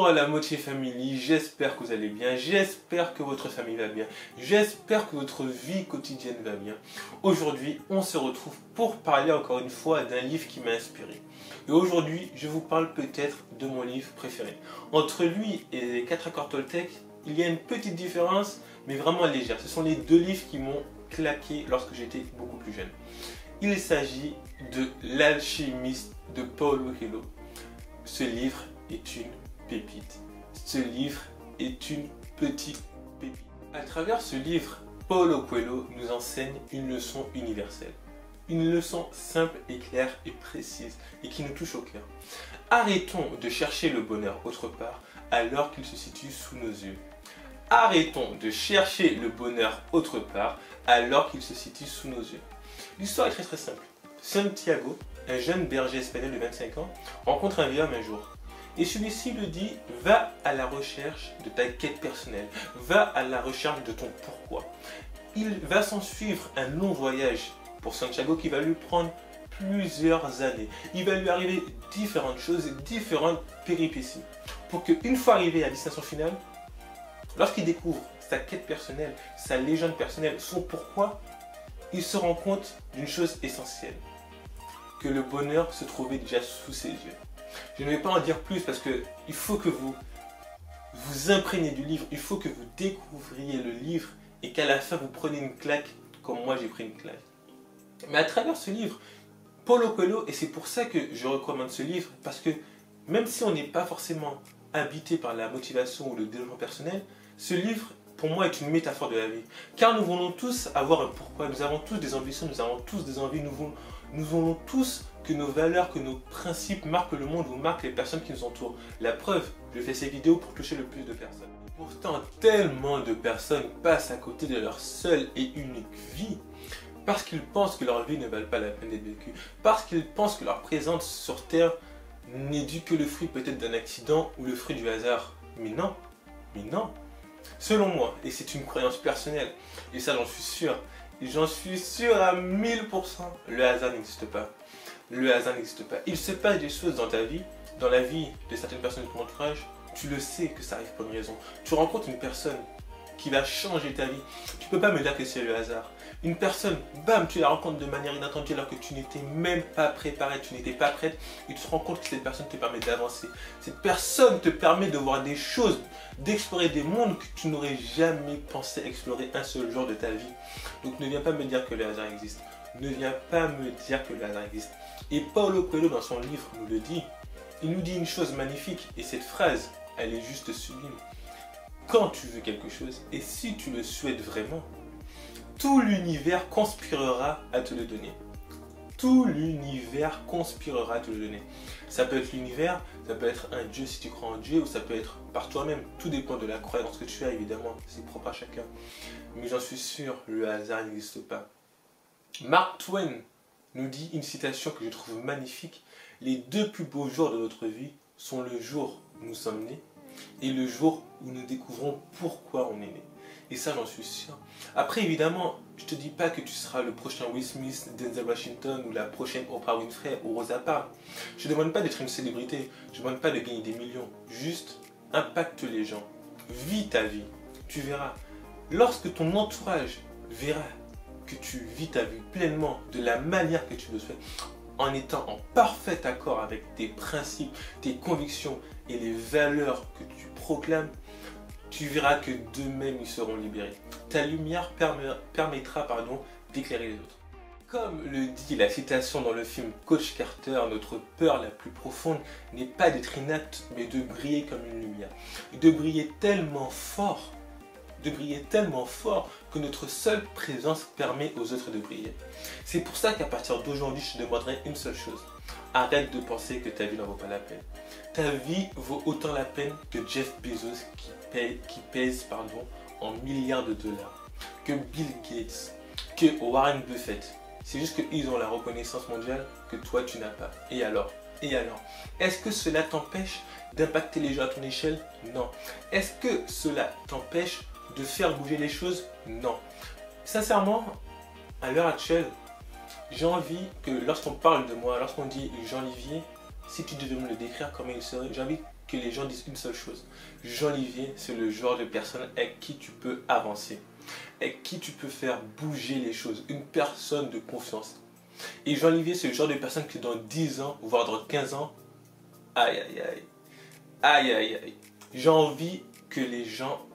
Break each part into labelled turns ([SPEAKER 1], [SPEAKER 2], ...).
[SPEAKER 1] Bonjour à la Moitié Family, j'espère que vous allez bien, j'espère que votre famille va bien, j'espère que votre vie quotidienne va bien. Aujourd'hui, on se retrouve pour parler encore une fois d'un livre qui m'a inspiré. Et aujourd'hui, je vous parle peut-être de mon livre préféré. Entre lui et les 4 accords Toltec, il y a une petite différence, mais vraiment légère. Ce sont les deux livres qui m'ont claqué lorsque j'étais beaucoup plus jeune. Il s'agit de L'Alchimiste de Paulo Coelho. Ce livre est une pépite. Ce livre est une petite pépite. À travers ce livre, Paulo Coelho nous enseigne une leçon universelle. Une leçon simple et claire et précise et qui nous touche au cœur. Arrêtons de chercher le bonheur autre part alors qu'il se situe sous nos yeux. Arrêtons de chercher le bonheur autre part alors qu'il se situe sous nos yeux. L'histoire est très simple. Santiago, un jeune berger espagnol de 25 ans, rencontre un vieil homme un jour. Et celui-ci lui dit, va à la recherche de ta quête personnelle, va à la recherche de ton pourquoi. Il va s'en suivre un long voyage pour Santiago qui va lui prendre plusieurs années. Il va lui arriver différentes choses, différentes péripéties. Pour qu'une fois arrivé à la destination finale, lorsqu'il découvre sa quête personnelle, sa légende personnelle, son pourquoi, il se rend compte d'une chose essentielle. Que le bonheur se trouvait déjà sous ses yeux. Je ne vais pas en dire plus parce que il faut que vous vous imprégnez du livre, il faut que vous découvriez le livre et qu'à la fin vous preniez une claque comme moi j'ai pris une claque. Mais à travers ce livre, Paulo Coelho, et c'est pour ça que je recommande ce livre, parce que même si on n'est pas forcément habité par la motivation ou le développement personnel, ce livre pour moi est une métaphore de la vie. Car nous voulons tous avoir un pourquoi, nous avons tous des ambitions, nous avons tous des envies, nous voulons tous que nos valeurs, que nos principes marquent le monde ou marquent les personnes qui nous entourent. La preuve, je fais ces vidéos pour toucher le plus de personnes. Pourtant, tellement de personnes passent à côté de leur seule et unique vie parce qu'ils pensent que leur vie ne valent pas la peine d'être vécue, parce qu'ils pensent que leur présence sur Terre n'est due que le fruit peut-être d'un accident ou le fruit du hasard. Mais non, mais non. Selon moi, et c'est une croyance personnelle, et ça j'en suis sûr à 1000%, le hasard n'existe pas. Le hasard n'existe pas. Il se passe des choses dans ta vie, dans la vie de certaines personnes de ton entourage, tu le sais que ça arrive pour une raison. Tu rencontres une personne qui va changer ta vie. Tu ne peux pas me dire que c'est le hasard. Une personne, bam, tu la rencontres de manière inattendue alors que tu n'étais même pas préparé, tu n'étais pas prête et tu te rends compte que cette personne te permet d'avancer. Cette personne te permet de voir des choses, d'explorer des mondes que tu n'aurais jamais pensé explorer un seul jour de ta vie. Donc ne viens pas me dire que le hasard existe. Ne viens pas me dire que le hasard existe. Et Paulo Coelho dans son livre nous le dit. Il nous dit une chose magnifique et cette phrase, elle est juste sublime. Quand tu veux quelque chose et si tu le souhaites vraiment, tout l'univers conspirera à te le donner. Tout l'univers conspirera à te le donner. Ça peut être l'univers, ça peut être un Dieu si tu crois en Dieu, ou ça peut être par toi-même. Tout dépend de la croyance que tu as, évidemment. C'est propre à chacun. Mais j'en suis sûr, le hasard n'existe pas. Mark Twain nous dit une citation que je trouve magnifique. Les deux plus beaux jours de notre vie sont le jour où nous sommes nés et le jour où nous découvrons pourquoi on est né. Et ça, j'en suis sûr. Après, évidemment, je te dis pas que tu seras le prochain Will Smith, Denzel Washington ou la prochaine Oprah Winfrey ou Rosa Parks. Je ne demande pas d'être une célébrité. Je ne demande pas de gagner des millions. Juste, impacte les gens. Vis ta vie. Tu verras. Lorsque ton entourage verra que tu vis ta vie pleinement de la manière que tu le souhaites, en étant en parfait accord avec tes principes, tes convictions et les valeurs que tu proclames, tu verras que d'eux-mêmes ils seront libérés. Ta lumière permettra d'éclairer les autres. Comme le dit la citation dans le film Coach Carter, notre peur la plus profonde n'est pas d'être inapte, mais de briller comme une lumière. De briller tellement fort que notre seule présence permet aux autres de briller. C'est pour ça qu'à partir d'aujourd'hui, je te demanderai une seule chose. Arrête de penser que ta vie n'en vaut pas la peine. Ta vie vaut autant la peine que Jeff Bezos qui pèse en milliards de dollars, que Bill Gates, que Warren Buffett. C'est juste qu'ils ont la reconnaissance mondiale que toi tu n'as pas. Et alors? Est-ce que cela t'empêche d'impacter les gens à ton échelle? Non. Est-ce que cela t'empêche de faire bouger les choses? Non. Sincèrement, à l'heure actuelle, j'ai envie que lorsqu'on parle de moi, lorsqu'on dit Jean Livier, si tu devais me le décrire comment il serait, j'ai envie que les gens disent une seule chose. Jean-Olivier, c'est le genre de personne avec qui tu peux avancer, avec qui tu peux faire bouger les choses, une personne de confiance. Et Jean-Olivier, c'est le genre de personne que dans 10 ans, voire dans 15 ans, aïe aïe aïe, aïe aïe aïe, j'ai envie que les gens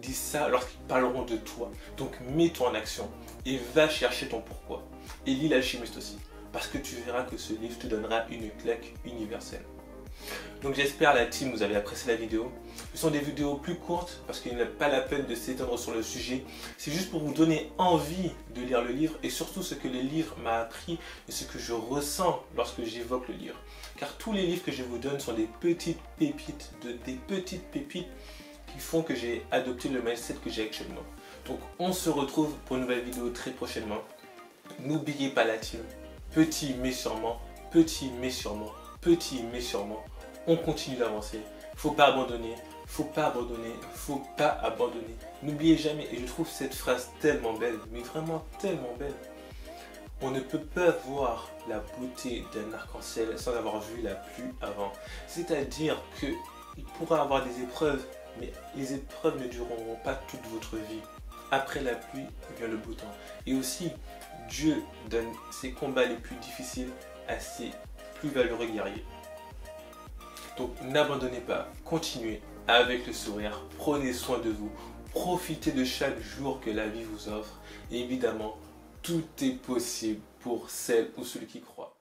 [SPEAKER 1] disent ça lorsqu'ils parleront de toi. Donc mets-toi en action et va chercher ton pourquoi. Et lis l'Alchimiste aussi, parce que tu verras que ce livre te donnera une claque universelle. Donc j'espère la team vous avez apprécié la vidéo. Ce sont des vidéos plus courtes parce qu'il n'est pas la peine de s'étendre sur le sujet. C'est juste pour vous donner envie de lire le livre et surtout ce que le livre m'a appris et ce que je ressens lorsque j'évoque le livre. Car tous les livres que je vous donne sont des petites pépites, qui font que j'ai adopté le mindset que j'ai actuellement. Donc on se retrouve pour une nouvelle vidéo très prochainement. N'oubliez pas la team, petit mais sûrement, petit mais sûrement, petit mais sûrement. On continue d'avancer. Faut pas abandonner, faut pas abandonner, faut pas abandonner. N'oubliez jamais, et je trouve cette phrase tellement belle, mais vraiment tellement belle. On ne peut pas voir la beauté d'un arc-en-ciel sans avoir vu la pluie avant. C'est-à-dire qu'il pourra avoir des épreuves, mais les épreuves ne dureront pas toute votre vie. Après la pluie vient le beau temps. Et aussi, Dieu donne ses combats les plus difficiles à ses plus valeureux guerriers. Donc n'abandonnez pas, continuez avec le sourire, prenez soin de vous, profitez de chaque jour que la vie vous offre. Et évidemment, tout est possible pour celles ou ceux qui croient.